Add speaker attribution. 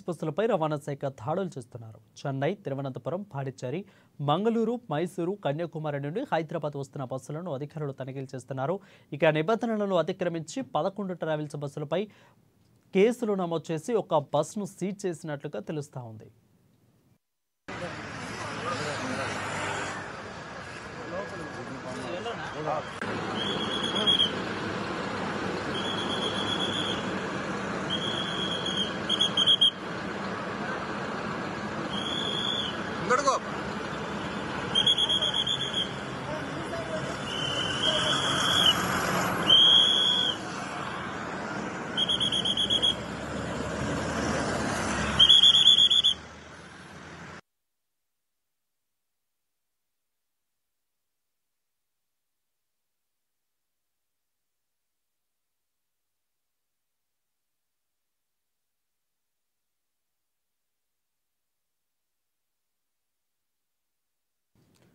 Speaker 1: బస్సులపై రవాణా శాఖ దాడులు చేస్తున్నారు. చెన్నై, తిరువనంతపురం, పాడిచ్చేరి, మంగళూరు, మైసూరు, కన్యాకుమారి నుండి హైదరాబాద్ వస్తున్న బస్సులను అధికారులు తనిఖీలు చేస్తున్నారు. ఇక నిబంధనలను అతిక్రమించి 11 ట్రావెల్స్ బస్సులపై కేసులు నమోదు చేసి ఒక బస్సును సీజ్ చేసినట్లుగా తెలుస్తా ఉంది.
Speaker 2: ఇంకడుకో